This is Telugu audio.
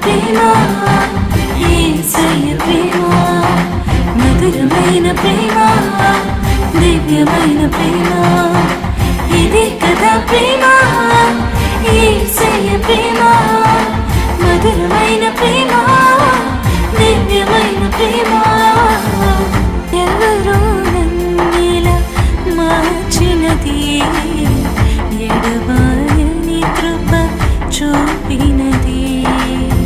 ప్రేమ యేసయ్య ప్రేమ మధురమైన ప్రేమ దివ్యమైన ప్రేమ ఇది కదా ప్రేమ యేసయ్య ప్రేమ మధురమైన ప్రేమ దివ్యమైన ప్రేమ